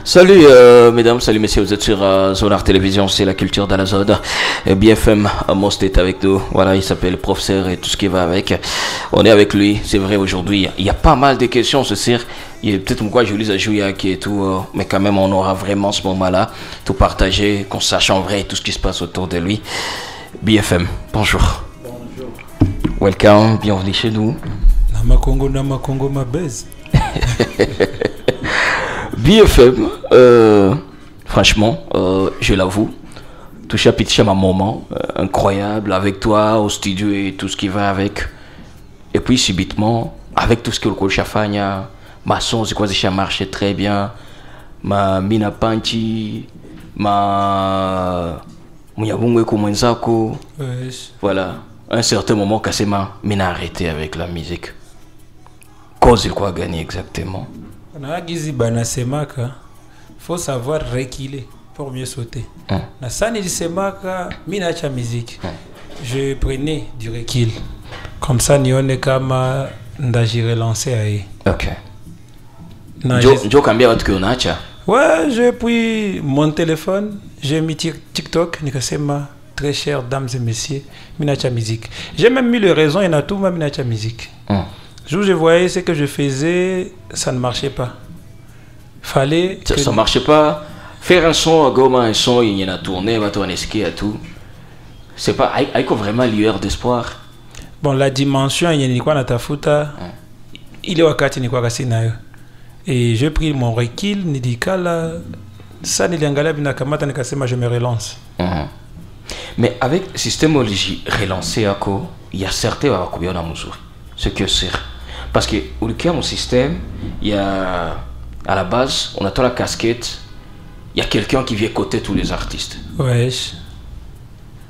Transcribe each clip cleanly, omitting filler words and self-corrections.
Salut mesdames, salut messieurs, vous êtes sur Zonar Télévision, c'est la culture dans la zone. BFM Most est avec nous, voilà, il s'appelle professeur et tout ce qui va avec. On est avec lui, c'est vrai aujourd'hui, il y a pas mal de questions, ce sire. Il y a peut-être pourquoi je lis à jouer qui et tout, mais quand même on aura vraiment ce moment-là, tout partager, qu'on sache en vrai tout ce qui se passe autour de lui. BFM, bonjour. Bonjour. Welcome, bienvenue chez nous. Namakongo, ma baise. BFM, franchement, je l'avoue, tout chapitre un moment incroyable avec toi au studio et tout ce qui va avec. Et puis subitement, avec tout ce que le coach a fait, ma son, c'est quoi, ça marchait très bien. Ma mina panchi, ma muyabungwe kumwenzako. Voilà, un certain moment, Kassema m'a arrêté avec la musique. Cause il quoi gagner exactement. Il faut savoir reculer pour mieux sauter. Na sani di semaka minacha musique. Je prenais du recul. Comme ça nione kama ndaji relancer aye. OK. Jo combien de temps tu as? Ouais, j'ai pris mon téléphone, j'ai mis TikTok, nikasema très chères dames et messieurs, minacha musique. J'ai même mis le raison et na tout ma minacha musique. Jour je voyais ce que je faisais, ça ne marchait pas. Fallait ça ne marchait pas. Faire un son à Goma, un son, il y en a tourné, va tourner ski et tout. C'est pas, il y a vraiment lueur d'espoir. Bon, la dimension, il y a quoi dans ta fouta, il est wakati ni quoi kasi nayo. Et j'ai pris mon recul, nidikala, ça n'est l'angala bina kamata ni kasema je me relance. Mais avec systémologie relancée à quoi, il y a certains va combien dans mesure. Ce que c'est. Parce que au cas mon système, il y a à la base, on attend la casquette, il y a quelqu'un qui vient côté tous les artistes. Ouais.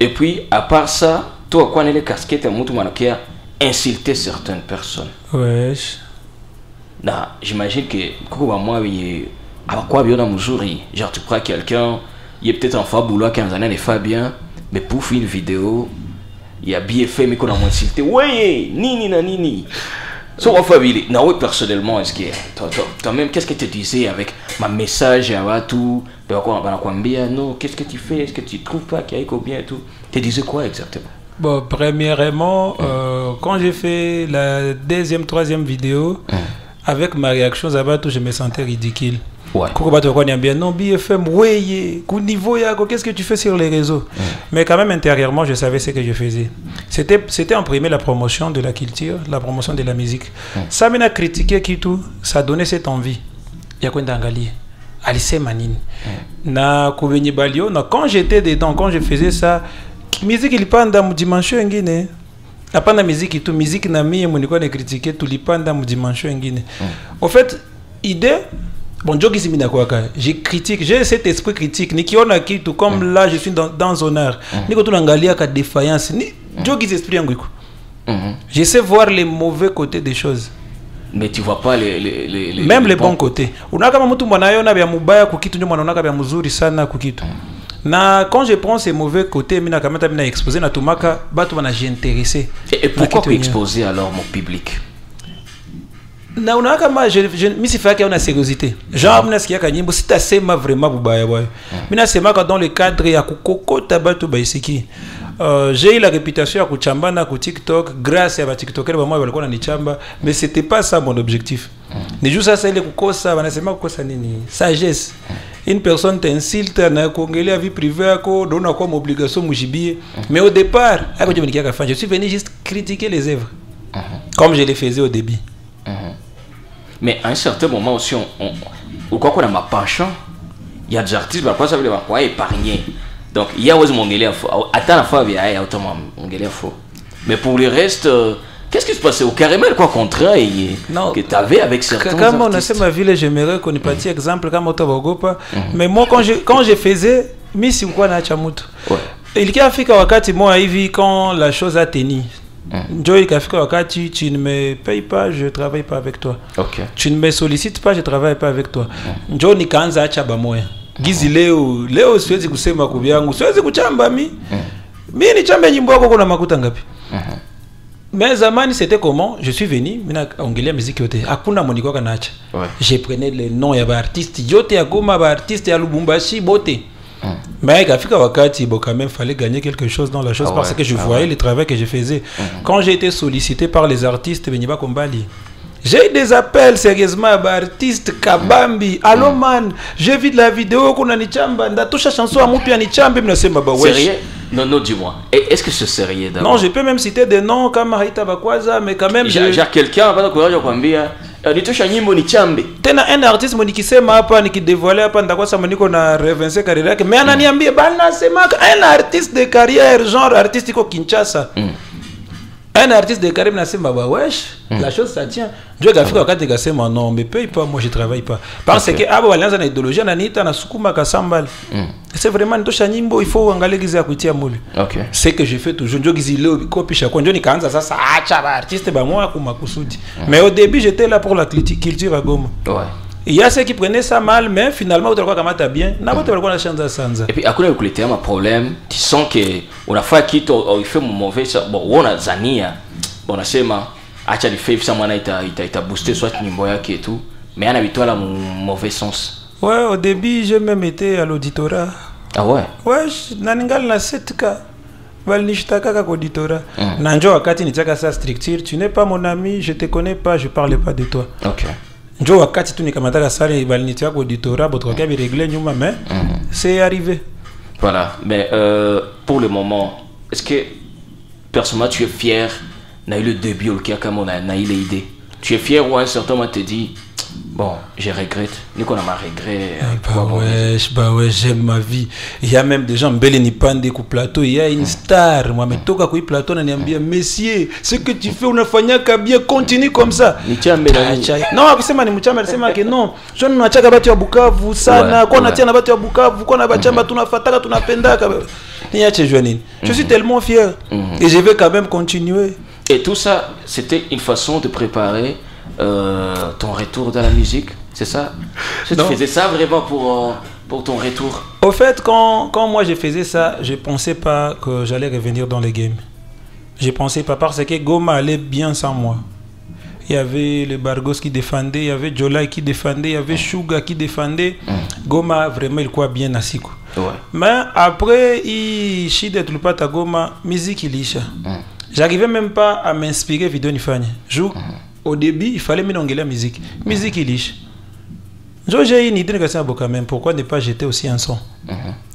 Et puis à part ça, toi quand on est les casquettes, on qui a insulté certaines personnes. Ouais. Là, j'imagine que moi à quoi bien dans mesure, genre tu prends quelqu'un, il est peut-être en fabuleux 15 années, il fait bien, mais pour faire une vidéo, il y a bien fait mais qu'on a moins insulté. Ouais, nini. So, non, personnellement, est-ce que toi-même, qu'est-ce que tu disais avec ma message à tout, non, qu'est-ce que tu fais, est-ce que tu trouves pas qu'il y a bien et tout, tu disais quoi exactement? Bon, premièrement, quand j'ai fait la deuxième, troisième vidéo, avec ma réaction, je me sentais ridicule. Ouais. Non, BFM, ouais, niveau qu'est-ce que tu fais sur les réseaux? Mais quand même intérieurement, je savais ce que je faisais. C'était en premier la promotion de la culture, la promotion de la musique. Ça m'a critiqué qui tout, ça donnait cette envie. Alice Manine. Na Kouveni Balio, quand j'étais dedans, quand je faisais ça, musique il pas dans dimension ngine. Après la musique et tout, musique na mi mon quoi critiquer tout li pas dans dimension ngine. En fait, idée bon, j'ai critique, j'ai cet esprit critique. Ni kiona kitu comme là je suis dans Zonar. Ni ko tunangalia ka défaillance ni jogi esprit yangu iko. Je sais voir les mauvais côtés des choses. Mais tu vois pas même les bons côtés. Una kama mtu mwanayona bya mubaya kukitu ndio mwanaona bya mzuri sana kukitu. Na quand je prends ces mauvais côtés, mina kamata mina exposer na tumaka batu bana j'intéressé. Et pourquoi tu exposer alors mon public? Na unaka ma je misi faki una sérieuxité. Genre mna sikia ka nyimbo sitasema vraiment bubaya boy. Mina sema ka dans le cadre ya kukokota batu baisiki. J'ai eu la réputation à kuchambana ku TikTok grâce à ba TikToker ba moi walikuwa nanichamba, mais c'était pas ça mon objectif. Ni juste ça ile kukosa banasema kukosa nini? Sagesse. Une personne t'insulte na kuongelea vie privée yako, dona kwa obligation mujibie. Mais au départ, je suis venu juste critiquer les œuvres. Comme je le faisais au début. Mais à un certain moment aussi, quoi qu'on a ma penchant, il y a des artistes qui ça veut pas épargner. Donc il y a aussi mon élève faux. Attends la fois il y a autrement mon élève faux. Mais pour le reste, qu'est-ce qui se passait au carrément quoi contrat que tu avais avec certains artistes? Quand on a fait ma ville, j'aimerais qu'on ait pas exemple comme Otabogopa. Mais moi quand je faisais, Miss ou quoi na chamuto. Il y a fait wakati moi hivi quand la chose a tenu. Joey Kafika wakati tu ne me payes pas, je travaille pas avec toi. Tu ne me sollicites pas, je travaille pas avec toi. Joe nikaanza acha bamoya. Gizi leo siwezi kusema kubyangu, siwezi kuchamba mimi ni chamba nyimbo yako kuna makuta ngapi? Mais Zamani, c'était comment? Je suis venu, Angelia musique yote. Akuna moniko kanacha. Je prenais les noms ya ba artistes yote ya Goma, ba artistes ya Lubumbashi, bote. Mais Afrika wakati, bon, quand même, fallait gagner quelque chose dans la chose parce que je voyais le travail que je faisais. Quand j'ai été sollicité par les artistes, Beniba Kombali, j'ai eu des appels sérieusement à artistes Kabambi. Allô man, j'ai vu de la vidéo qu'on a ni chamba, ndatosha chanson à Moupi ni chamba, mais c'est ma bawesh. Sérieux? Non, non, dis-moi. Est-ce que c'est sérieux d'abord? Non, je peux même citer des noms comme Haïta Bakwaza, mais quand même. J'ai quelqu'un, pas de courage, on va nitosha nyimbo ni chambe. Tena un artiste monikisema hapa nikidévoiler hapa ndakwasa moniko na revenser carrière yake. Mais ananiambia bana sema un artiste de carrière genre artiste iko Kinshasa. Un artiste de carrière nasema bah wesh, la chose ça tient. Dieu gafika wakati gasema non, mais paye pas, moi je travaille pas. Parce que abo walianza na idéologie ananiita na sukuma kasambal. C'est vraiment nitosha nyimbo il faut angalia giza kutia muli. OK. C'est que je fais toujours ndio gizi leo kopisha kwa ndio nikaanza sasa acha ba artiste ba moi kwa makusudi. Mais au début j'étais là pour la culture à Goma. Ouais. Il y a ceux qui prenaient ça mal, mais finalement, tu as fait bien. Et puis, à quoi tu as un problème? Tu sens qu'on a fait qui il fait mauvais. Bon, on a Zania. Bon, on a fait que fait ça, il t'a boosté soit Nimboya et tout. Mais on a vu toi là, mauvais sens. Ouais, au début, j'ai même été à l'auditorat. Ah ouais? Ouais, Naningal na 7K. Valnishtaka auditorat. Nanjo wakati nitaka sa structure. Tu n'es pas mon ami, je te connais pas, je parle pas de toi. Ok. Njo wakati tu nikamataka sale valinitia kwa auditorat boto kwa régler nyuma mais c'est arrivé. Voilà, mais pour le moment, est-ce que personnellement tu es fier n'a eu le début au cas comme on a eu l'idée. Tu es fier ou à un certain moment te dit bon, je regrette, ni qu'on a ma regret. Bah ouais, j'aime ma vie. Il y a même des gens mbele ni pande ku plateau, il y a une star. Moi mais toka ku plateau na niambia messieurs, ce que tu fais unafanyaka bien, continue comme ça. Non, akisema ni mchamba alisema que non. Je ne nachaka batu ya Bukavu sana, kwa natia na batu ya Bukavu, kwa na bachamba tunafataka tunapendaka. Niache jua nini. Je suis tellement fier et je vais quand même continuer. Et tout ça, c'était une façon de préparer ton retour dans la musique, c'est ça? Tu faisais ça vraiment pour ton retour? Au fait, quand moi je faisais ça, je pensais pas que j'allais revenir dans les games. Je pensais pas parce que Goma allait bien sans moi. Il y avait le Bargos qui défendait, il y avait Jolai qui défendait, il y avait Suga qui défendait. Goma vraiment il croit bien à Siko. Mais après, il chide tout le pat à Goma, musique il isha. J'arrivais même pas à m'inspirer vidéo ni fanya. Au début, il fallait m'engueuler la musique. Musique il liche. J'ai une idée de ça quand même. Pourquoi ne pas jeter aussi un son?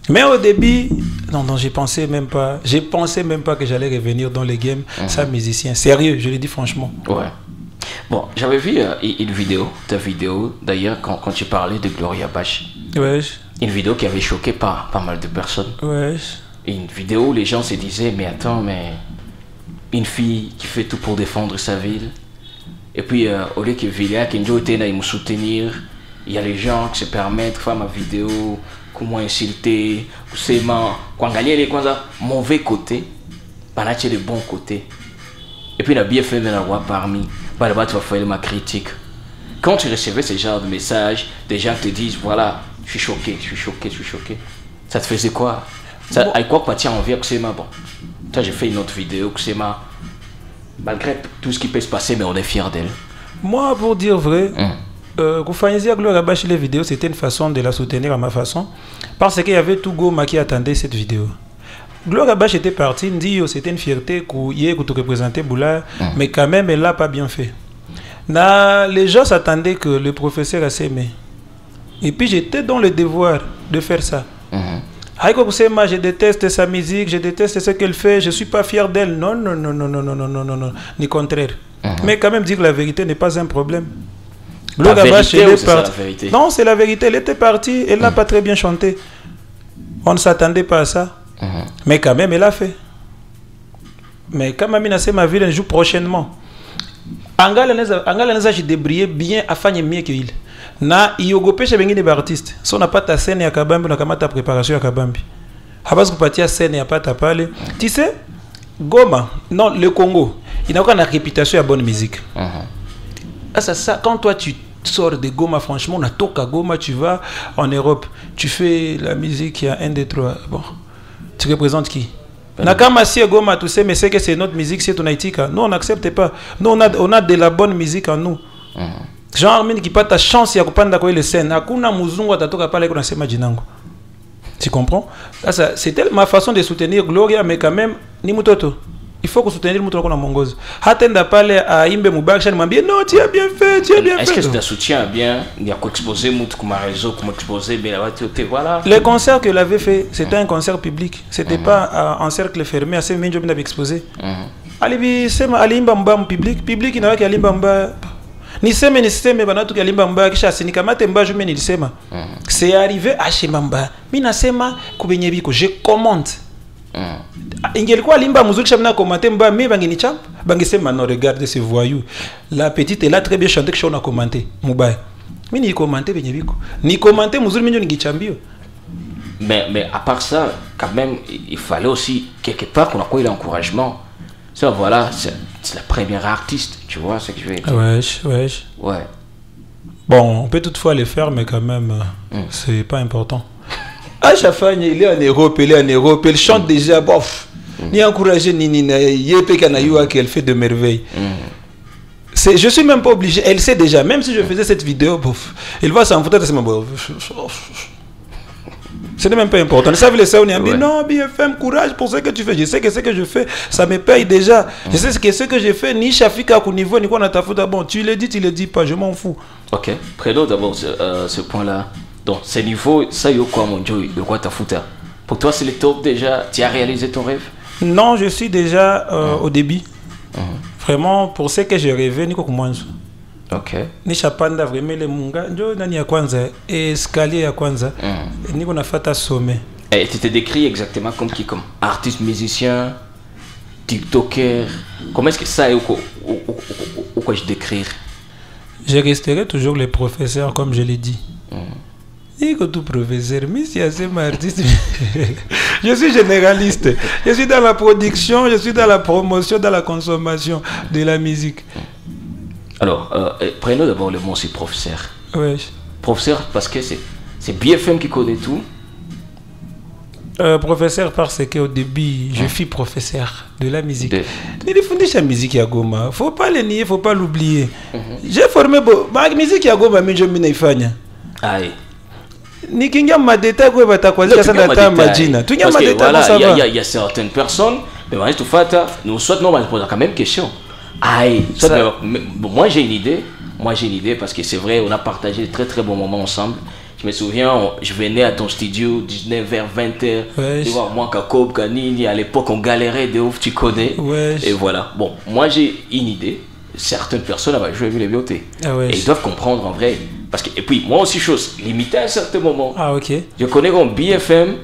Mais au début, non, je pensais même pas que j'allais revenir dans les games sans musicien. Sérieux, je le dis franchement. Ouais. Bon, j'avais vu une vidéo, ta vidéo d'ailleurs, quand tu parlais de Gloria Bash. Ouais. Une vidéo qui avait choqué pas mal de personnes. Ouais. Une vidéo où les gens se disaient, mais attends, mais une fille qui fait tout pour défendre sa ville. Et puis, au lieu que Vilia, Kenjo était là, il me soutenir, il y a les gens qui se permettent de faire ma vidéo, comment insulter, quand gagner les mauvais côté, pendant que le bon côté. Et puis, il a bien fait de l'avoir parmi. Bah, là-bas, tu vas faire ma critique. Quand tu recevais ce genre de messages, des gens te disent, voilà, je suis choqué. Ça te faisait quoi? Ça, avec quoi tu as envie que c'est ma bon? Toi, j'ai fait une autre vidéo que c'est ma. Malgré tout ce qui peut se passer, mais on est fiers d'elle. Moi, pour dire vrai, Koufanizi Gloria Bash les vidéos, c'était une façon de la soutenir à ma façon. Parce qu'il y avait tout Goma qui attendait cette vidéo. Gloria Bash était partie, c'était une fierté que tu représentais Boula, mais quand même, elle l'a pas bien fait. Les gens s'attendaient que le professeur a s'aimé. Et puis, j'étais dans le devoir de faire ça. Je déteste sa musique, je déteste ce qu'elle fait, je ne suis pas fier d'elle. Non, ni contraire. Mais quand même dire la vérité n'est pas un problème. La vérité ou c'est ça, la vérité? Non, c'est la vérité. Elle était partie, elle n'a pas très bien chanté. On ne s'attendait pas à ça. Mais quand même, elle a fait. Mais quand Mamina c'est ma ville, elle joue prochainement. Angala j'ai débrouillé bien à faire mieux qu'il. Na iogope chez bengine artiste. Si on n'a pas ta scène ya kabambi, on n'a ta préparation ya kabambi. Habas kupatia scène ya pata pale. Tu sais, Goma, non, le Congo, il n'a aucune réputation à bonne musique. Ça, quand toi tu sors de Goma, franchement, on a toka Goma, tu vas en Europe, tu fais la musique, il y a 1, 2, 3. Bon, tu représentes qui? Nakama si Goma, tu sais, mais c'est que c'est notre musique, c'est ton Haïtika. Nous, on n'accepte pas. Nous, on a de la bonne musique en nous. Genre, mine qui pas ta chance, il y a pas de les scènes. Akuna muzungu atatoka pale kuna sema jinango. Tu comprends? C'était ma façon de soutenir Gloria, mais quand même, ni mutoto. Il faut que soutenir mutoto qu'on a mongoze. Hatenda pale à Imbe Mubak, je lui dis non, tu as bien fait, tu as bien fait. Est-ce que tu soutiens bien? Il y a quoi exposer mutu comme réseau, comme exposer, bien voilà. Le concert qu'elle avait fait, c'était un concert public. C'était pas en cercle fermé, assez minjo bien exposé. Alibi sema alimba mba public, public inawaki alimba mba. Niseme banatu kalimba mba kisha sinikamate mba jume nilisema. C'est arrivé à chez Mamba. Mina sema kubenye biko je commente. Ingelikuwa limba muziki shamna commenter mba mais bangini champ bangisema non regarde ce voyou. La petite est là très bien chanté que je on a commenté. Mubaya. Mini commenter benye biko. Ni commenter muziki minyo ngichambio. Mais à part ça, quand même, il fallait aussi quelque part qu'on a quoi l'encouragement. Ça, voilà, c'est la première artiste, tu vois ce que je veux dire. Ouais. Bon, on peut toutefois le faire, mais quand même, c'est pas important. Ah, Chafan, il est en Europe, il chante déjà, bof. Ni encouragé, ni yépé kanayua qu'elle fait de merveilles. Je suis même pas obligé, elle sait déjà, même si je faisais cette vidéo, bof, elle va s'en foutre de ce moment. Ce n'est même pas important. Ça veut dire, on a dit non, BFM, courage pour ce que tu fais. Je sais que ce que je fais, ça me paye déjà. Je sais que ce que je fais, ni Shafika au niveau, ni quoi on a ta faute. Bon, tu le dis, tu le dis pas, je m'en fous. Ok. Prenons d'abord ce point-là. Donc, ce niveau, ça y est quoi, mon Dieu, de quoi ta faute? Pour toi, c'est le top déjà. Tu as réalisé ton rêve? Non, je suis déjà au début. Vraiment, pour ce que j'ai rêvé, ni quoi comment. Ok. Ni chapanda vraiment le munga njo nani ya kwanza escalier ya kwanza niko nafata sommet. Et tu te décris exactement comme qui? Comme artiste, musicien, tiktoker? Comment est-ce que ça est ou quoi je décrire? Je resterai toujours le professeur comme je l'ai dit. Niko tout professeur, mais si c'est un artiste. Je suis généraliste. Je suis dans la production, je suis dans la promotion, dans la consommation de la musique. Alors, prenons d'abord le mot aussi professeur. Oui. Professeur parce que c'est BFM qui connaît tout. Professeur parce qu'au début, je suis professeur de la musique. Mais il faut la musique à Goma. Faut pas le nier, faut pas l'oublier. J'ai formé ma musique à Goma, mais je m'y fanya. Aïe. Nikinga madeta kwa batakwazika sana ta majina. Tu nga madeta voilà, ça va. Il y a certaines personnes, mais moi tout fait, nous soit non, on pose quand même question. Aïe, moi j'ai une idée parce que c'est vrai, on a partagé de très très bons moments ensemble. Je me souviens, je venais à ton studio 19h, 20h, tu vois, moi, Kakob, Kanini, à l'époque on galérait de ouf, tu connais. Et voilà, bon, moi j'ai une idée, certaines personnes avaient joué les beautés. Et ils doivent comprendre en vrai. Parce que, et puis moi aussi, chose limitée à un certain moment. Ah, ok. Je connais comme BFM,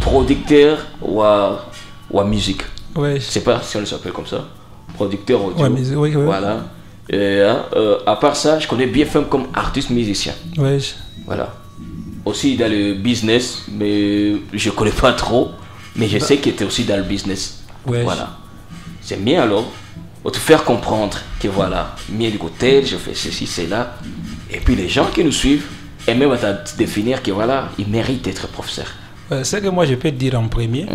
producteur ou à musique. Je sais pas si on s'appelle comme ça. Producteur audio. Voilà. Et, à part ça, je connais BFM comme artiste musicien. Voilà. Aussi dans le business, mais je connais pas trop. Mais je sais qu'il était aussi dans le business. Voilà. C'est bien alors. Pour te faire comprendre que voilà, mieux du côté, je fais ceci, c'est là. Et puis les gens qui nous suivent, et même à définir que voilà, ils méritent d'être professeurs. C'est que moi je peux te dire en premier.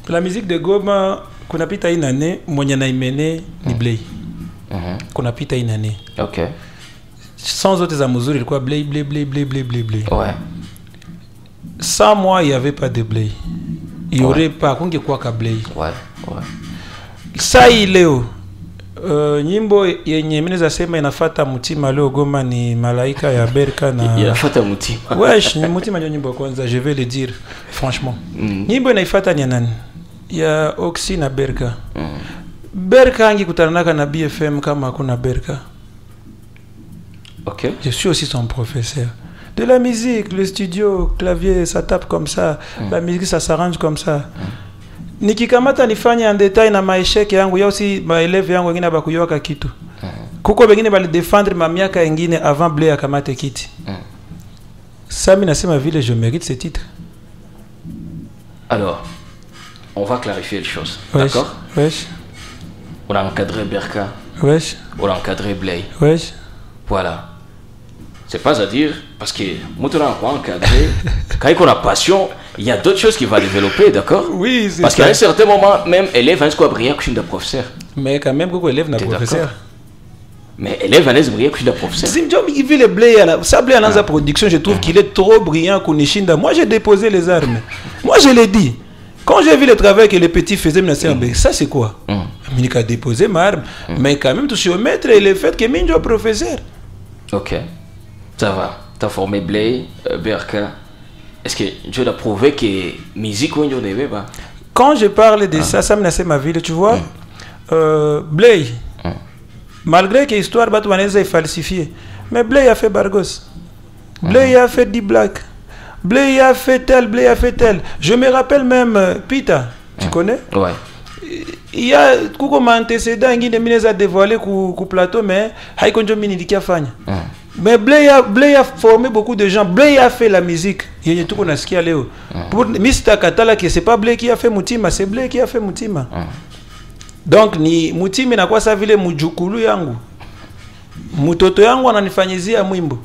La musique de Goma, qu'on a pita une année, moi n'ai mené ni Blay. Qu'on a pita une année. Ok. Sans autres amours, il quoi Blay. Ouais. Sans moi, il n'y avait pas de Blay. Il n'y aurait pas quoi qu'à Blay. Ouais. Ça il est où? Nyimbo yenye mineza sema inafata mutima leo Goma ni Malaika ya Berka na inafata mutima. Wesh, ni mutima ndio nyimbo kwanza, je vais le dire franchement. Nyimbo inaifata ni nani? Ya Oxy na Berka. Berka angi kutanaka na BFM kama hakuna Berka. OK. Je suis aussi son professeur. De la musique, le studio, clavier, ça tape comme ça, la musique ça s'arrange comme ça. Nikikamata nifanye en détail na maesheke yangu ya aussi maeleve yangu wengine bakuyoka kitu. Kuko wengine bali défendre ma miaka wengine avant Blay akamate kiti. Ça mimi nasema vile je mérite ce titre. Alors, on va clarifier les choses. D'accord? On a encadré Berka. On a encadré Blay. Voilà. C'est pas à dire, parce que moi, tu as encadré, quand il y a la passion, il y a d'autres choses qui vont développer, d'accord? Oui, c'est parce qu'à un certain moment, même élève un squat briller que de professeur. Mais quand même, beaucoup élève n'a professeur. Mais élève un briller que de professeur. Si je dis le blé, ça blé dans sa production, je trouve qu'il est trop brillant qu'on Nishinda. Moi, j'ai déposé les armes. Moi, je l'ai dit. Quand j'ai vu le travail que les petits faisaient, ça c'est quoi? Je a déposé ma arme. Mais quand même, tout sur maître et le fait que Minjo est professeur. Ok. Ça va. Tu as formé Blay, Berka. Est-ce que tu as prouvé que la musique ou ne pas? Quand je parle de ça, ça me naissait ma ville, tu vois. Blay, malgré que l'histoire est falsifiée, mais Blay a fait Bargos. Blay a fait D-Black. Blay a fait tel, Blay a fait tel. Je me rappelle même Pita, tu connais? Ouais. Il y a un antécédent qui a dévoilé le plateau, mais il a fait. Mais Blay a formé beaucoup de gens. Blay a fait la musique. Il y a tout qu'on a ce qui allait. Pour Mr. Katala, ce n'est pas Blay qui a fait Moutima, c'est Blay qui a fait Moutima. Donc, ni Moutima n'a quoi ça vile Mujukulu yangu. Mutoto yangu ananifanyizia mwimbo.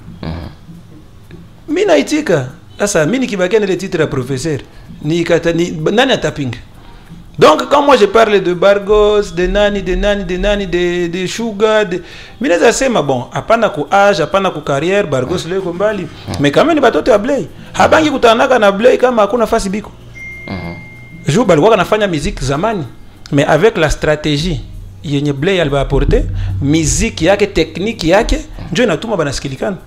Mina itika. Sasa mimi nikibaki na le titre de professeur. Ni nani atapinga? Donc, quand moi je parle de Bargos, de Nani, de Sugar, mais les assez, bon, apana ku âge, apana ku carrière, Bargos le kombali. Mais quand même, ni batoto ya Blay. Habangi kutanaka na Blay kama hakuna fasi biko. Je balikuwa kanafanya musique zamani, mais avec la stratégie yenye Blay alba apporter, musique yake, technique yake, ndio inatuma banasikilikana.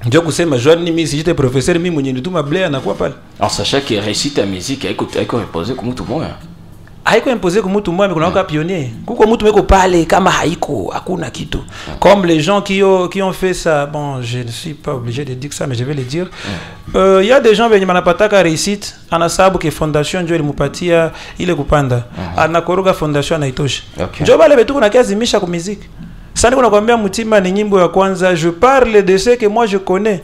Ndio kusema Joani mimi si j'étais professeur mimi mwenye nituma Blay anakuwa pale. En sachant que récite la musique haiko reposer comme tout le monde. Haiko imposé comme tout le monde, mais qu'on a pionnier. Kuko mtu meko pale kama haiko, hakuna kitu. Comme les gens qui ont fait ça, bon, je ne suis pas obligé de dire ça, mais je vais le dire. Il y a des gens qui manapataka réussite, anasabu ke fondation ndio ilimupatia ile kupanda. Anakoroga fondation anaitosha. Ndio bale betu kuna kiazimisha kwa muziki. Sasa niko nakwambia Mutima ni nyimbo ya kwanza, je parle de ce que moi je connais.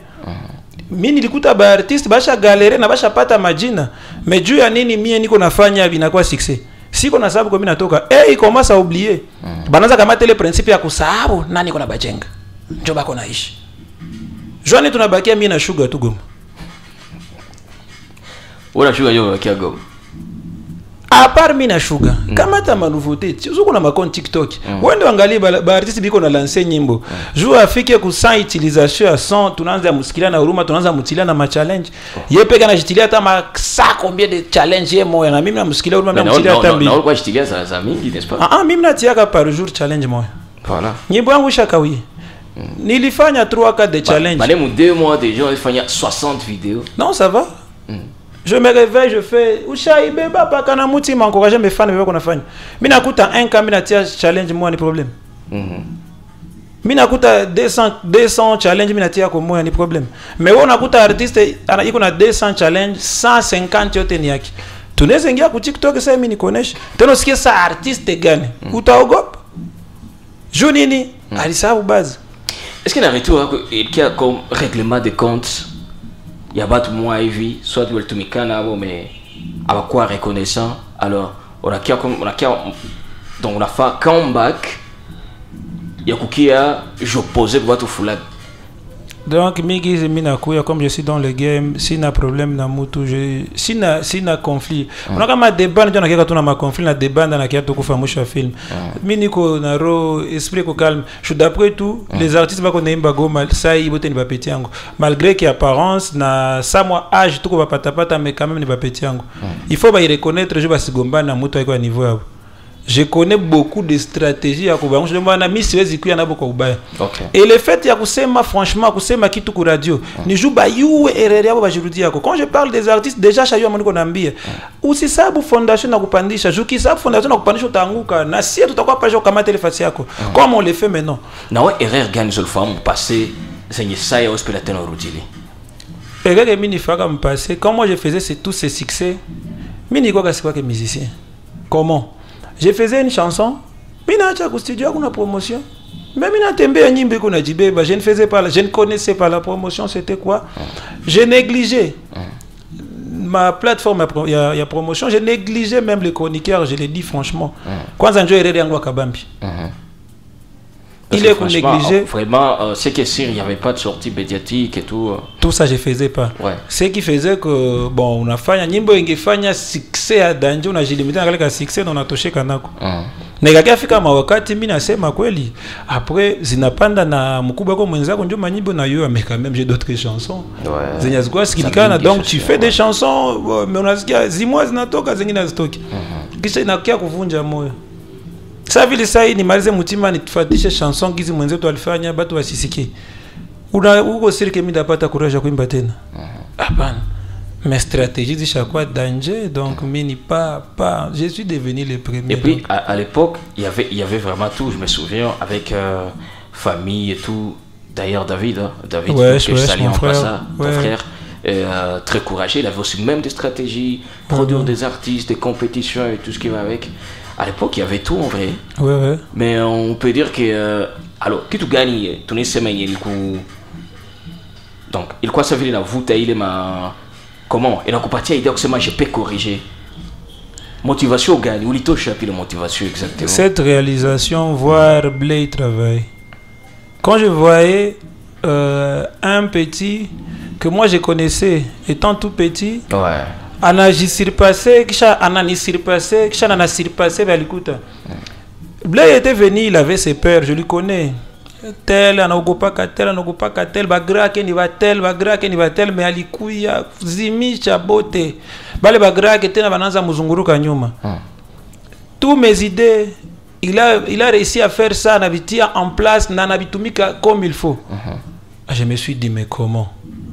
Mimi nilikuta ba artiste basha galere na basha pata majina. Mais juu ya nini mie niko nafanya binakuwa succès? Siko na sababu kwa mimi natoka. Il commence à oublier. Banaanza kama tele principe ya kusahau nani kuna bajenga. Ndio bako naishi. Joani tunabakia mimi na Sugar tu Goma. Wala Sugar yo bakia Goma. À part mina Sugar, kama ta nouveauté, uzo kuna ma compte TikTok. Wende angalie ba artiste biko na lancer nyimbo. Jou afike ku 100 utilisation à 100, tunaanza musikila na huruma, tunaanza mutilia na ma challenge. Yeye peka na jitilia hata ma sa combien de challenge yeye moya na mimi na musikila huruma na mutilia hata mbili. Na kwa jitilia za mingi, n'est-ce pas? Mimi natiaka par jour challenge moya. Voilà. Nyimbo yangu shakawi. Nilifanya 3-4 de challenge. Même 2 mois déjà, on fait 60 vidéos. Non, ça va. Je me réveille, je fais Ushaïbe baba kana Mutima encourager mes fans mais qu'on a fait. Mina kuta 1 cas mina tia challenge moi ni problème. Mina kuta 200 challenge mina tia ko moi ni problème. Mais on akuta artiste ana iko na 200 challenge 150 yote ni yake. Tunaweza ingia ku TikTok sasa mimi nikonesha. Tena usikie sa artiste gani? Utaogopa? Jo nini? Alisabu base. Est-ce qu'il y a un retour il y a comme règlement de compte? Il y a pas tout moi hivi soit tu le mikana mais à quoi reconnaissant alors on a donc on a fait comeback ya kukia je posais pour tout foulade. Donc migi mina kuya comme je suis dans le game sina problème na mutu je sina conflit on a kama débat ndio nakia tuna ma conflit na débat na kia tukufa mwisho film mimi niko na ro esprit ko calme je d'après tout les artistes bako naimba Goma ça ibote ni bapeti yangu malgré que apparence na ça moi âge tuko bapata mais quand même ni bapeti yangu il faut ba reconnaître je basigomba na mutu aiko niveau yabo. Je connais beaucoup de stratégies à Kuba. Je demande à Miss Wezi qui en a beaucoup ubaya. Et le fait ya kusema franchement kusema kitu ku radio ni juba yu erreur yabo bajirudi yako. Quand je parle des artistes déjà chayo amoniko naambia usisabu fondation na kupandisha jukisabu fondation na kupandisha utaanguka na si tutakuwa pas kama telefasi yako comme on le fait maintenant. Na ouais erreur gagne sur le femme passer c'est ça ya hospital na rutili. Erreur que mini faka me passer quand moi je faisais tous ces succès mini quoi que musicien. Comment je faisais une chanson, je au studio, une promotion. Mais je ne connaissais pas la promotion, c'était quoi? Je négligeais ma plateforme, il y a promotion, je négligeais même les chroniqueurs, je l'ai dit franchement. Quand je Il est négligé. Vraiment, c'est que sûr, il n'y avait pas de sortie médiatique et tout. Tout ça, je ne faisais pas. Ouais. Ce qui faisait que, bon, on a fait un succès à Danger, on a limité un succès, on a touché Kanako. Negakafika mawakati mimi nasema kweli après zinapanda na mkubwa kwa mwenzako ndio manyimbo na yeye mais quand même j'ai d'autres chansons zenye zikuwa sikilikana donc tu fais des chansons mais unasikia zimwa zinatoka zingine hazitoki kisha inakia kuvunja moyo sasa vile sasa hii nimalize mtima nitufatishe chanson gizi mwenzetu alifanya watu wasisikie uko siri mimi ndapata courage kuimba tena hapana. Mes stratégies de chaque fois danger, donc mini pas, je suis devenu le premier. Et puis à l'époque, il y avait vraiment tout. Je me souviens avec famille et tout. D'ailleurs David, ouais, que je salue en passant, ton ouais. frère, très courageux. Il avait aussi même des stratégies, produire des artistes, des compétitions et tout ce qui va avec. À l'époque, il y avait tout en vrai. Ouais. Mais on peut dire que alors, qui tu gagnes, tu n'es jamais il coup. Donc, il quoi ça veut dire la voûte, il est ma. Comment? Et donc, partir à l'idée que je peux corriger. Motivation gagne. Où est-ce que la motivation exactement? Cette réalisation, voir Blay travailler. Quand je voyais un petit que moi je connaissais, étant tout petit, ouais. Anagi surpassé, Anani surpassé, Anana surpassé, ben écoute. Blay était venu, il avait ses peurs, je lui connais. Tel anagopaka tel bagra keni va tel mais alikuya zimi cha bote bale bagra tena bananza muzunguruka nyuma. Tous mes idées il a réussi à faire ça nabitia en place na nabitumika comme il faut. Je me suis dit mais comment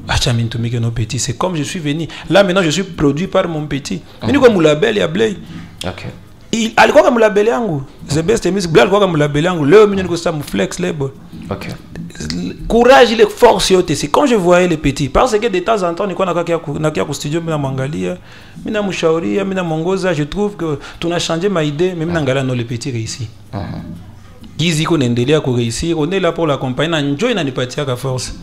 achamintumika no petit, c'est comme je suis venu là maintenant je suis produit par mon petit mimi comme label ya Blay. OK. Alikuwa kama label yangu the best music Blay alikuwa kama label yangu leo mimi niko sa mu flex label. OK. Courage il est force yote c'est quand je voyais les petits parce que de temps en temps niko nakia ku studio mimi namwangalia mimi namshauria mimi namongoza je trouve que tuna changé ma idée mais mimi naangalia no les petits réussi gizi ko naendelea ku réussir on est là pour l'accompagner na enjoy na nipatia ka force.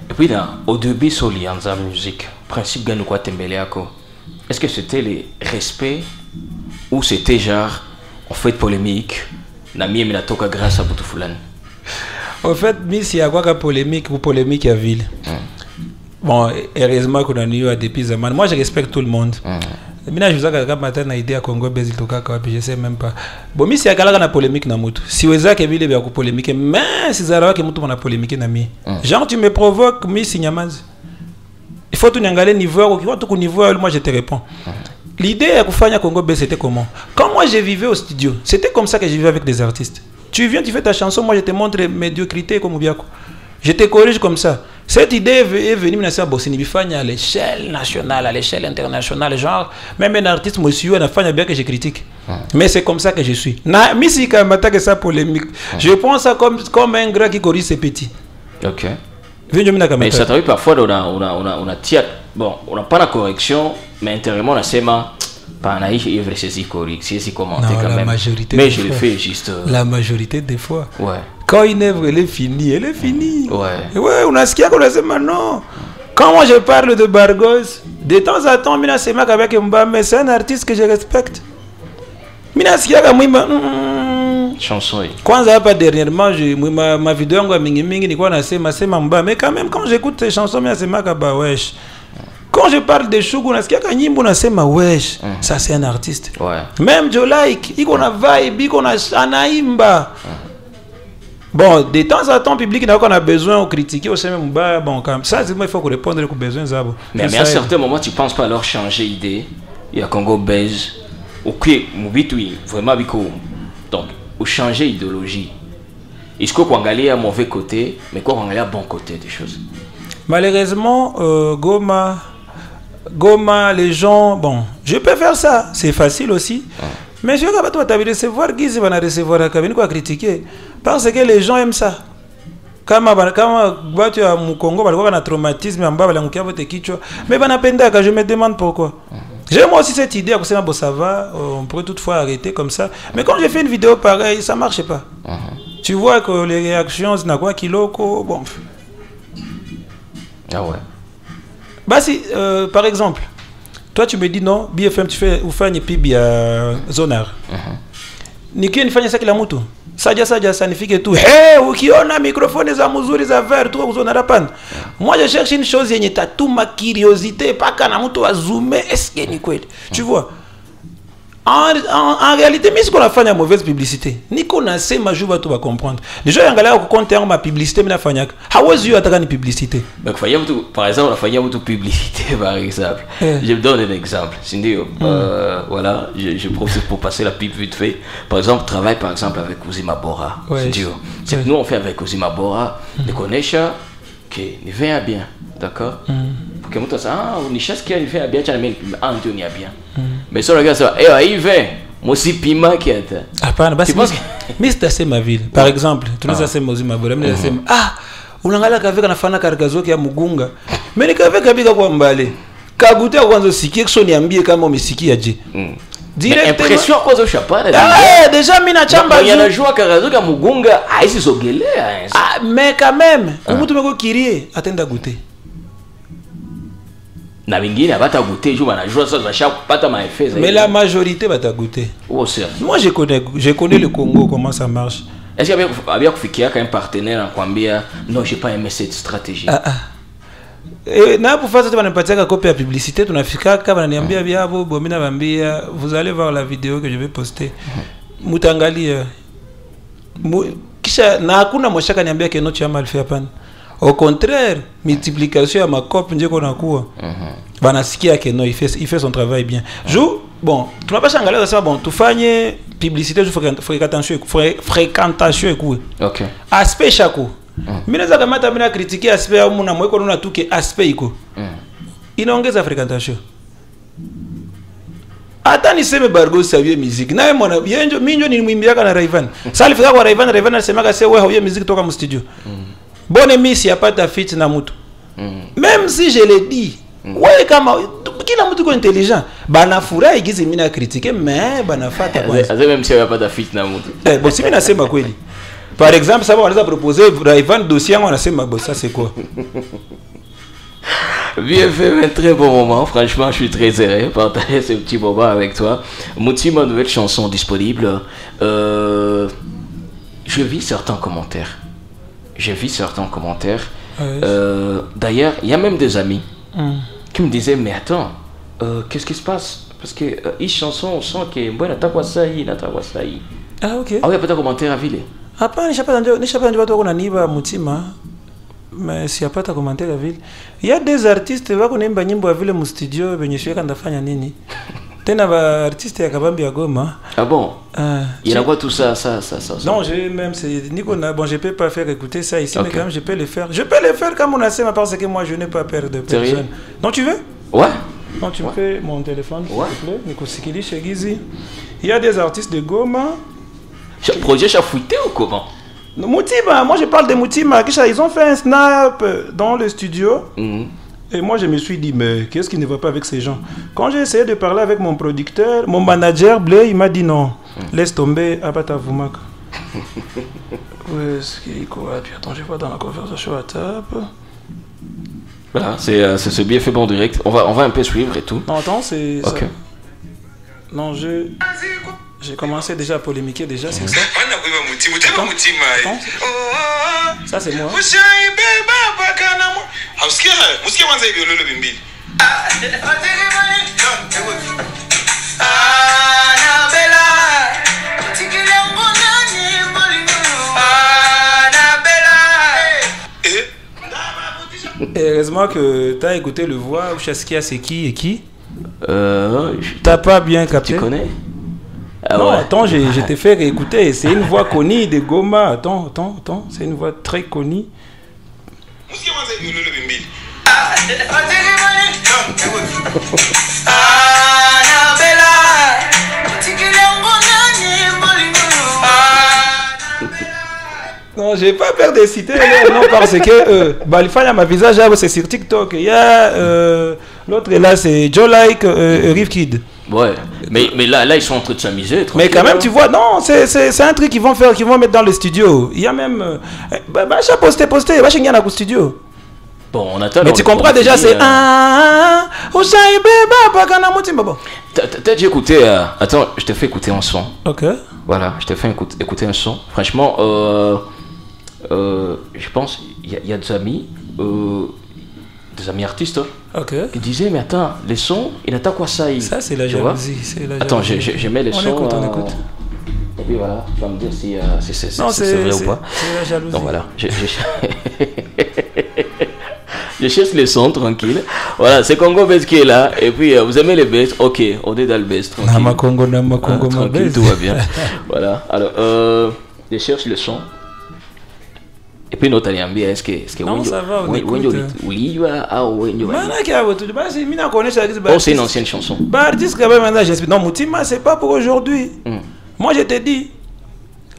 Et puis là au début sur Lianza musique principe gani kwa tembelea yako est-ce que c'était le respect ou c'était genre on fait polémique na mimi natoka grâce à Butu fulani? En fait, si y a quoi polémique ou polémique à ville. Bon, heureusement qu'on a eu à depuis zaman. Moi, je respecte tout le monde. Maintenant, je vous ai dit matin na idée à Congo Bézil toka quoi, puis je sais même pas. Bon, si y a quelqu'un polémique na mutu. Si vous avez ville bien polémique, mais si zara que mutu na polémique na mi. Genre tu me provoques, mi signamaz. Il faut tout n'engaler niveau ou qui va tout niveau, moi je te réponds. L'idée à kufanya Congo Bézil c'était comment? Quand moi je vivais au studio, c'était comme ça que je vivais avec des artistes. Tu viens, tu fais ta chanson, moi je te montre médiocrité comme Biako. Je te corrige comme ça. Cette idée est venue à l'échelle nationale, à l'échelle internationale. Genre, même un artiste, monsieur, on a fait bien que je critique. Mais c'est comme ça que je suis. Mais si quand même que ça polémique, je pense ça comme un gars qui corrige ses petits. OK. Mais ça t'arrive parfois, on a bon, on n'a pas la correction, mais intérieurement, on a seulement. Il veut saisir correct, c'est commenter quand même. Mais je le fais juste. La majorité des fois. Ouais. Quand une œuvre elle est finie, elle est finie. Ouais. Ouais, on a ce qu'il y a qu'on a dit maintenant. Quand moi je parle de Bargos, de temps en temps, Mina Sema avec Mba, mais c'est un artiste que je respecte. Mina Siaka Mwimba. Chanson. Quand ça pas dernièrement, ma vidéo en mingi mingi ni quoi na Sema Mba, mais quand même quand j'écoute ces chansons, Mina Sema Kaba wesh. Quand je parle de Chougou, wesh, ça c'est un artiste. Ouais. Même Jolaik, il a vibe, il a anaimba. Bon, de temps en temps, le public n'a pas besoin de critiquer au même bon, comme ça, il faut répondre aux besoins. Mais à un certain moment, tu ne penses pas alors changer d'idée? Il y a Congo Belge, ok, vraiment, donc, ou changer d'idéologie. Est-ce qu'on va aller à mauvais côté, mais qu'on va aller à bon côté des choses? Malheureusement, Goma, les gens, bon, je peux faire ça, c'est facile aussi. Mais je vais pas recevoir, Guiz va recevoir la cabine quoi critiquer, parce que les gens aiment ça. Quand tu as mon Congo, tu as un traumatisme, mais je me demande pourquoi. J'aime aussi cette idée, ça va, on pourrait toutefois arrêter comme ça. Mais quand j'ai fait une vidéo pareille, ça ne marche pas. Tu vois que les réactions, c'est quoi kiloko, bon. Ah ouais. Bah si, par exemple, toi tu me dis non, BFM tu fais ou fais une pub à Zonar. nikiwa nifanye sasa kila mtu saja sanifike tu hey, ukiona mikrofoni za mzuri za verre tu kuzona rapana. Moi je cherche une chose yenye tatuma curiosité paka na mtu azume est-ce que ni kweli. Tu vois? En réalité, mais ce qu'on a fait une mauvaise publicité. Niko na sema jou ba tu va comprendre. Déjà yangalia ko compte ma publicité mais na fanyaka. How was you ataka ni publicité? Donc par exemple, la fanya une publicité par exemple. Je me donne un exemple. Sindio, voilà, je profite pour passer la pipe vite fait. Par exemple, travaille par exemple avec Ozima Bora. Sindio. C'est que nous on fait avec Ozima Bora, les connaisha que il vient bien, d'accord? Pour que mtu ça ni chasse qui vient bien, tu as mis Anthony bien. Mais ça regarde ça, il vient. Moi aussi pima qui est. Ah pas, bah c'est mais c'est ma ville. Par exemple, tu nous as fait Ozima Bora, mais c'est unangala kaveka nafana karikazoki ya Mugunga. Mais nikaveka bika kwa mbale. Kagutia kwanza sikie kisho niambie kama umesikia je. Direct impression kwa zo chapana. Déjà mina chamba. Il y a un joueur Karazoki à Mugunga, ici sogelea. Ah mais quand même, kumtu meko kirie atenda goûter. Na wengine abata goûter jour wanajua sasa zashapata maeffet. Mais la majorité bata goûter. Oh c'est. Moi je connais le Congo comment ça marche. Est-ce qu'il y a kufikia un partenaire anakuambia non j'ai pas aimé cette stratégie. Et na pour faire ça tu vas nipatia copie à publicité tunafika kama ananiambia biabo bomina bambia vous allez voir la vidéo que je vais poster. Mutangalia kisha na hakuna moshaka niambia que notre chama alifia pana. Au contraire, multiplication à ma copie nje kona kuwa. Banasikia que non il fait son travail bien. Bon, tu n'as pas changé ça bon, tu fais publicité je fréquentation écoute. OK. Aspect chako. Mimi naweza kama hata mimi critiquer aspect au mna mweko naona tu ke aspect iko. Inaongeza fréquentation. Hata niseme Bargo savie musique. Naye mwana yenjo minjo nilimwimbiaka na Rayvan. Sasa alifika kwa Rayvan alisema sasa wewe hauye musique toka mu studio. Bonne miss ya pata fit na mtu. Même si je le dis, ouais kama kila mtu ko intelligent, banafurahi gizi mimi na critiquer mais banafata kwanza. Azeme même si ya pata fit na mtu. Bon si mimi nasema kweli. Par exemple, ça va on les a proposé Rayvan dossier on a dit bon ça c'est quoi? Bien fait, un très bon moment. Franchement, je suis très heureux de partager ce petit moment avec toi. Mouti, ma nouvelle chanson disponible. Je vis certains commentaires. D'ailleurs, il y a même des amis qui me disaient mais attends, qu'est-ce qui se passe? Parce que une chanson, on sent que bon, n'attends pas ça, Ah ok. Ah oui, peut-être commentaire à ville. Ah pas, je sais pas watu wako na niba mutima. Mais si apata commentaire à ville. Il y a des artistes wako naimba nyimbo ya vile mu studio benye shweka ndafanya nini? Tena ba artiste ya Kabambi ya Goma. Ah bon? Il y a quoi tout ça. Non, j'ai même c'est Nico bon je peux pas faire écouter ça ici mais quand même je peux le faire. Je peux le faire comme on a sait parce que moi je n'ai pas peur de personne. Non, tu veux? Ouais. Non, tu me fais mon téléphone s'il te plaît. Nico Sikili chez Gizi. Il y a des artistes de Goma. Projet Chafouité ou comment? Moutima, moi je parle de Moutima. Ils ont fait un snap dans le studio. Et moi je me suis dit, mais qu'est-ce qui ne va pas avec ces gens? Quand j'ai essayé de parler avec mon producteur, mon manager Blé, il m'a dit non, laisse tomber, Abata Vumaka. Où est-ce qu'il est quoi? Puis attends, je vois dans la conversation à table. Voilà, c'est ce bien fait bon direct. On va un peu suivre et tout. Non, attends, c'est. Ok. Ça. Non, j'ai commencé déjà à polémiquer, déjà, c'est ça. Attends. Ça, c'est moi. Heureusement que tu as écouté le voix où Chaskia c'est qui et qui. T'as pas bien capté. Tu connais? Non, attends, je t'ai fait réécouter. C'est une voix connue de Goma. Attends. C'est une voix très connue. Non, j'ai pas peur de citer non parce que Balifanya ma visage c'est sur TikTok. Il y a l'autre là c'est Joe Like Riff Kid. Ouais, mais là ils sont en train de s'amuser. Mais quand même tu vois, non, c'est un truc qu'ils vont faire, qu'ils vont mettre dans le studio. Il y a même j'ai posté, va chez Nyana au studio. Bon, on attend. Mais tu comprends déjà, c'est T'as déjà écouté... Attends, je te fais écouter un son. Ok. Voilà, je te fais écouter un son. Franchement, je pense, il y a des amis artistes Ok. qui disaient, mais attends, les sons, il n'attend quoi ça? Ça, c'est la jalousie. Attends, je mets les sons. On écoute. Et puis voilà, tu vas me dire si c'est vrai ou pas. C'est la jalousie. Donc voilà, je cherche les sons tranquille. Voilà, c'est Congo Best qui est là. Et puis vous aimez les best? Ok, on est dans le best. Nama Congo, ma tranquille, best. tout va bien. Voilà, alors je cherche le son. Et puis notre alliance, est-ce que non, ça va, on écoute. Oh, c'est une ancienne chanson. Artiste quand même, non, Moutima, c'est pas pour aujourd'hui. Moi, je te dis,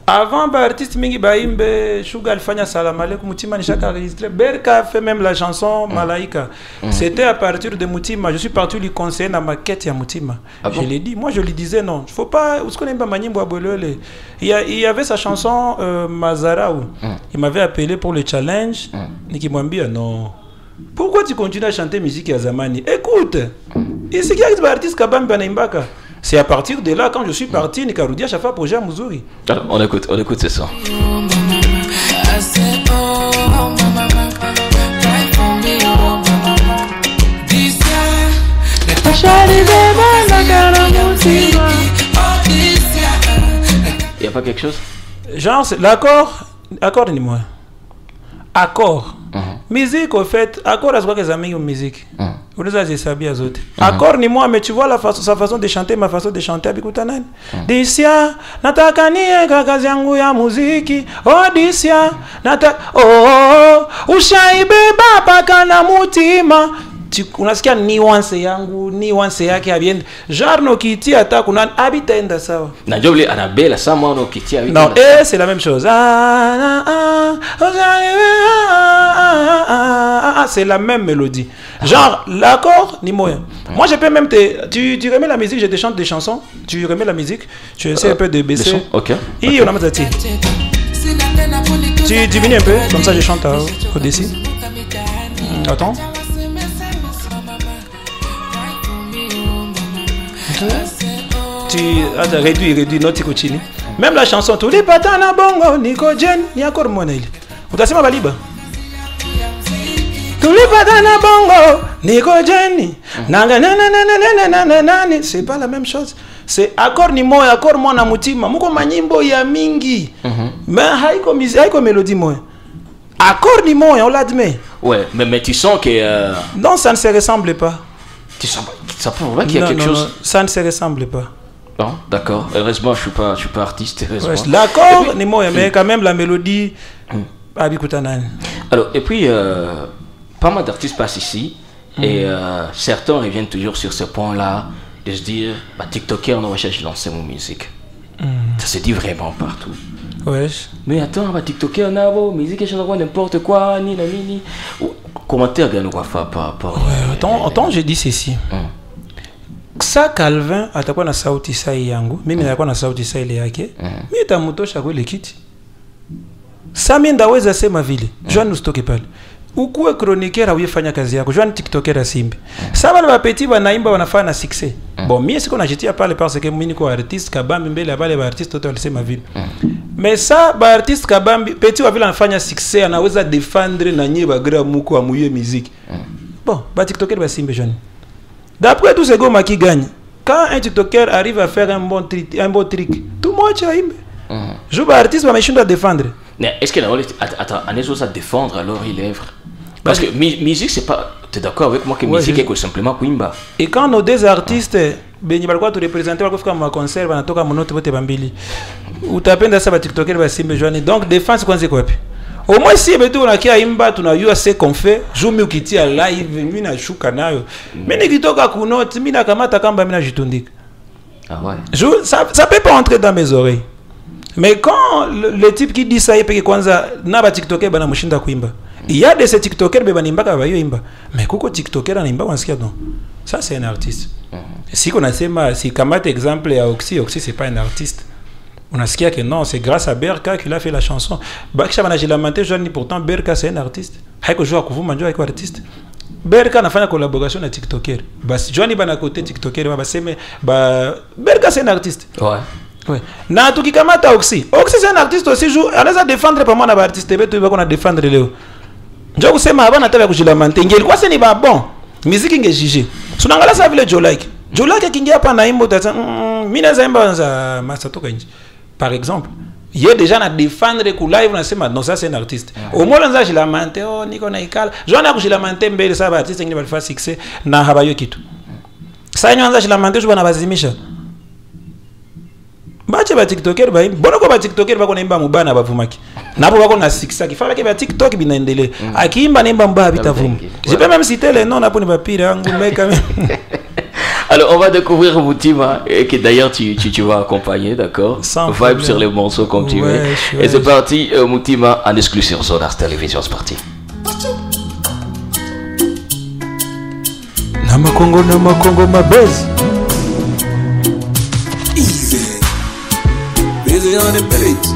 avant, artiste Mingi Baimbe, Sugar Alfanya Salam Aleikum, Moutima Nishak enregistré. Berka a fait même la chanson Malaika. C'était à partir de Moutima. Je suis parti lui conseiller dans ma quête à Moutima. Je l'ai dit, moi je lui disais non. Il faut pas. Il y avait sa chanson Mazaraou. Il m'avait appelé pour le challenge. Et m'a dit non. Pourquoi tu continues à chanter musique Yazamani? Écoute, ici il y a des artistes Kabam Banaimbaka. C'est à partir de là, quand je suis parti, Nikaroudia Chafa projet à Mouzouri. Alors, on écoute ce son. Il n'y a pas quelque chose? Genre, l'accord, dis-moi. Accord. Musique, au fait, accord, c'est quoi que les amis ont musique? Vous les avez sabies à autres. Accord, ni moi, mais tu vois sa façon de chanter, ma façon de chanter, Abikutanan. Disia, natakani kakazi yangu ya muziki. Oh, disia, ushaibe baba kana mutima. Unasikia nuance yangu, nuance yake abiende. Genre no kiti ata kuna abitenda sawa. Na job le anabela sama no kiti abitenda. Non, c'est la même chose. C'est la même mélodie. Genre l'accord ni moyen. Moi je peux même tu remets la musique, je te chante des chansons. Tu remets la musique, tu essaies un peu de baisser. OK. Et on a mis tu diminues un peu comme ça je chante au-dessus. Attends. Tu réduis notre cochini. Même la chanson tous les patana bongo niko jen ni akor moneli. Utasema baliba. Tous les patana bongo niko jen nanga nani c'est pas la même chose. C'est accord ni moya accord mwana mutima muko manyimbo ya mingi. Mais haiko mélodie moya. Accord ni moya on l'admet. Ouais, mais tu sens que non, ça ne se ressemble pas. Ça prouve vrai qu'il y a quelque chose. Non, ça ne se ressemble pas. Bon, d'accord. Heureusement, je suis pas artiste. Ouais, l'accord, ni moi, mais quand même la mélodie. Alors, et puis, pas mal d'artistes passent ici et certains reviennent toujours sur ce point-là de se dire, bah, TikToker, on va chercher lancer mon musique. Ça se dit vraiment partout. Ouais. Mais attends, bah, TikToker, on a vos musique, je ne n'importe quoi, ni. Commentaire, gagne quoi faire par rapport. Ouais, attends, je dis ceci. Ça Calvin atakuwa na sauti sai yangu mimi nitakuwa na sauti sai ile yake mimi tamtosha kwa ile kiti sasa mimi ndaweza sema vile Joan usitoke pale ukuwe chroniqueur uyefanya kazi yako Joan tiktoker simbi sasa wale wapeti wanaimba wanafanya na succès bon mimi siko najitia pale parce que mimi niko artiste kabambi mbele ya wale ba artiste wote walisema vile mais ça ba artiste kabambi petit wa vile anafanya succès anaweza défendre na nyie ba gra muko amuye musique bon ba tiktoker ba simbi Joan. D'après tout ce gars qui gagne, quand un TikToker arrive à faire un bon trick, tout le monde aime. Je veux artiste, mais je dois défendre. Est-ce qu'il a à défendre alors il œuvre? Parce que musique, c'est pas. Tu es d'accord avec moi que musique est simplement Quimba. Et quand nos deux artistes, ben ils tu représenter comme un concert, on toka monote bote bambili. Ou t'appelles ça TikToker va simbe journée. Donc défense quoi c'est quoi? Au moins si beto na kia imba tuna eu assez qu'on fait joue mieux qui tient live mimi na shuka nayo mimi nikitoka kunote mimi na kamata kamba mimi na jitundika ah ouais ça peut pas entrer dans mes oreilles mais quand le type qui dit ça yepeke kwanza na ba tiktoker bana mushinda kuimba il y a des ces tiktokers be banimba ka bayo imba mais kuko tiktoker anaimba wansikia non ça c'est un artiste si qu'on asema si kamata exemple ya Oxy c'est pas un artiste. On a ce qu'il y a que non, c'est grâce à Berka qu'il a fait la chanson. Bakisha Manajilamente, pourtant Berka c'est un artiste. Haiko joue à Kuvu Manjo avec artiste. Berka a fait une collaboration avec TikToker. Johnny Bana côté TikToker, Berka c'est un artiste. Ouais. Ouais. Na tout qui kamata Oxy. Oxy c'est un artiste aussi. On a défendre pour moi un artiste. Tu vas qu'on a défendre Léo. Je vous sais ma bana tabac la mante. Ngel quoi c'est ni ba bon. Musique nge jige. Sunangala ça vile Jolike. Jolike kingi apa na imbo tata. Mina zaimba za masato kanji. Par exemple. Il y a déjà à défendre que live on sait non ça c'est un artiste. Au moins on a je la mante oh niko na ikala. J'en ai je la mante mbele ça ba artiste ngi ba faire succès na habayo kitu. Ça on a je la mante je bana bazimisha. Bache ba TikToker ba bono ko ba TikToker ba ko naimba mubana bavumaki. Napo bako na sikisa kifala ke ba TikTok binaendelea. Akiimba naimba mbaya bitavuma. Je peux même citer les noms napo ni bapira yangu meka. Alors, on va découvrir Moutima, et que d'ailleurs tu vas accompagner, d'accord? Vibe sur les morceaux comme tu veux. Et c'est parti, Moutima en exclusion sur Ars Télévision, c'est parti. Nama Congo, ma buzz. Easy. Busy on the beat.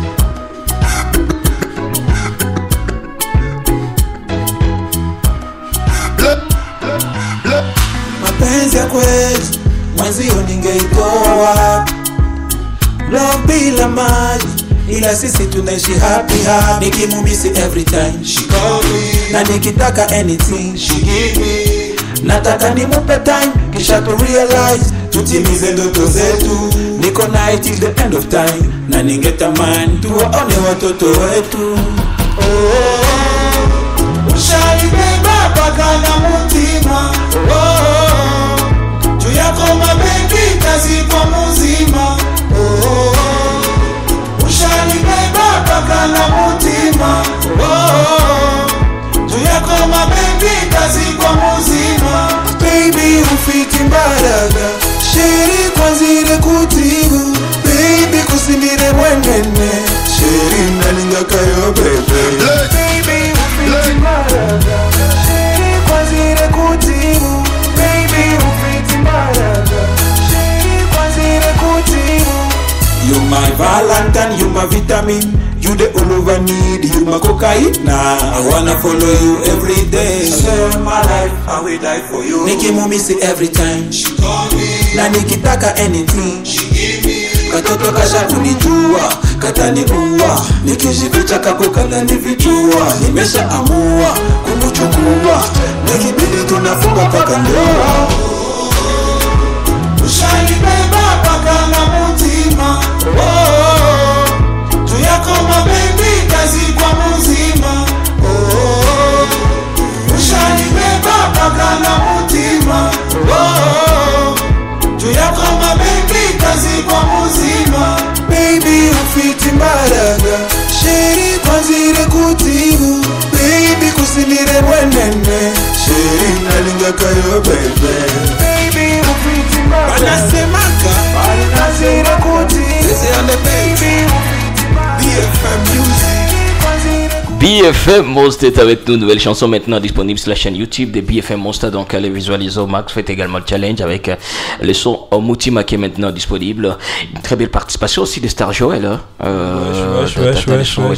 Mapenzi ya kweli mwenzio ningeitoa wapi? Love bila maji ila sisi tunaishi happy. Nikimumisi every time she call me, na nikitaka anything she give me. Nataka nimupe time kisha to realize tutimize ndoto zetu. Niko naye till the end of time na ningetamani tuwaone watoto wetu. Ushalibeba mpaka na mutima. Tuyako mabebi kazi kwa muzima. Ushalibeba mpaka na mutima. Tuyako mabebi kazi kwa muzima. Baby ufiti mbaraga sheri kwa zile kutibu. Baby kusimire mwenene sheri nalinga kayo bebe. Baby ufiti mbaraga sheri kwa zile kutibu. Baby ufiti mbaraga sheri kwa zile kutibu. You my Valentine, you my vitamin. You the all over need, you my cocaine. Nah, I wanna follow you every day. Share my life, I will die for you. Nikimumisi every time she call me, na nikitaka anything she give me. Katoto kasha kunijua, kataniua. Nikijificha kako kananifichua. Nimesha amua kumuchukua, nikibidi tunafunga paka ndoa. Ushalibeba paka na mutima. Tuyako mabebi kazi kwa muzima. Ushalibeba paka na mutima. Tuyako mabebi kazi kwa muzima. Baby ufiti mbaraga sheri kwa zile kutibu. Baby kusimire mwenene sheri nalinga kayo bebe. Baby ufiti mbaraga banasemaka bana zile kutibu. This on the baby BFM Music. BFM Monster est avec nous, nouvelle chanson maintenant disponible sur la chaîne YouTube de BFM Monster, donc allez visualiser au max, faites également le challenge avec le son Moutima qui est maintenant disponible. Une très belle participation aussi de Star Joel, et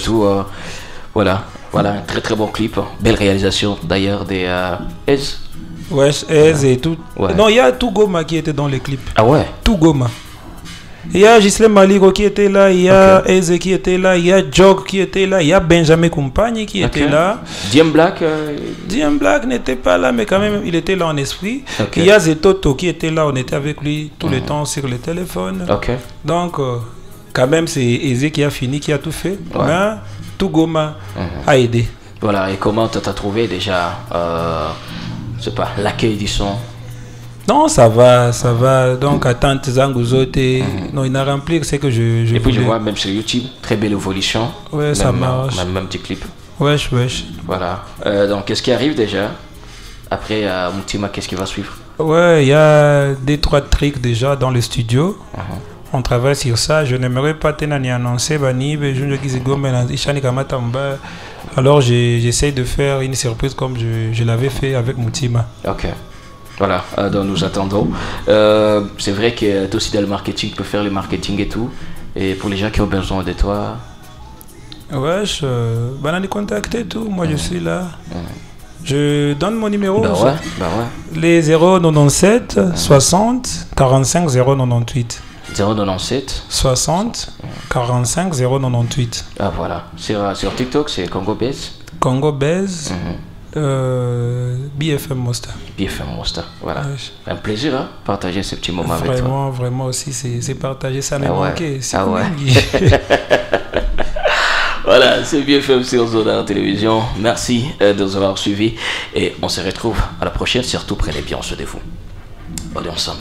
tout, voilà, un très très bon clip, belle réalisation d'ailleurs des Ez. Ouais, Ez et tout. Ouais. Non, il y a tout Goma qui était dans les clips. Ah ouais? Tout Goma. Il y a Gislain Maligo qui était là, il y a Eze qui était là, il y a Jog qui était là, il y a Benjamin Compagne qui était là. Diem Black Diem Black n'était pas là, mais quand même il était là en esprit. Il y a Zetoto qui était là, on était avec lui tout le temps sur le téléphone. Donc, quand même, c'est Eze qui a fini, qui a tout fait. Mais tout Goma a aidé. Voilà, et comment tu as trouvé déjà, je sais pas, l'accueil du son? Non, ça va. Donc, attente Zanguzote. Non, il a rempli ce que je et puis, voulais. je vois même sur YouTube, très belle évolution. Ouais, même, ça marche. Même petit clip. Wesh. Voilà. Donc, qu'est-ce qui arrive déjà? Après Moutima, qu'est-ce qui va suivre? Ouais, il y a 2-3 trucs déjà dans le studio. On travaille sur ça. Je n'aimerais pas t'en annoncer. Alors, j'essaie de faire une surprise comme je l'avais fait avec Moutima. Ok. Voilà, donc nous attendons. C'est vrai que toi aussi dans le marketing, tu peux faire le marketing et tout. Et pour les gens qui ont besoin de toi. Ouais, on a contacté tout. Moi, je suis là. Je donne mon numéro. Bah en ouais, fait. bah ouais. Les 097 60 45 098. 097 60 45 098. Ah voilà. Sur TikTok, c'est Congo Base. Congo Base. BFM Mosta. BFM Mosta, voilà. Ouais. Un plaisir, hein, partager ce petit moment avec toi. Vraiment, vraiment aussi, c'est partagé. Ça m'a manqué. C'est ah cool. ouais. Voilà, c'est BFM sur Zona Télévision. Merci de nous avoir suivis et on se retrouve à la prochaine. Surtout prenez bien soin de vous. On est ensemble.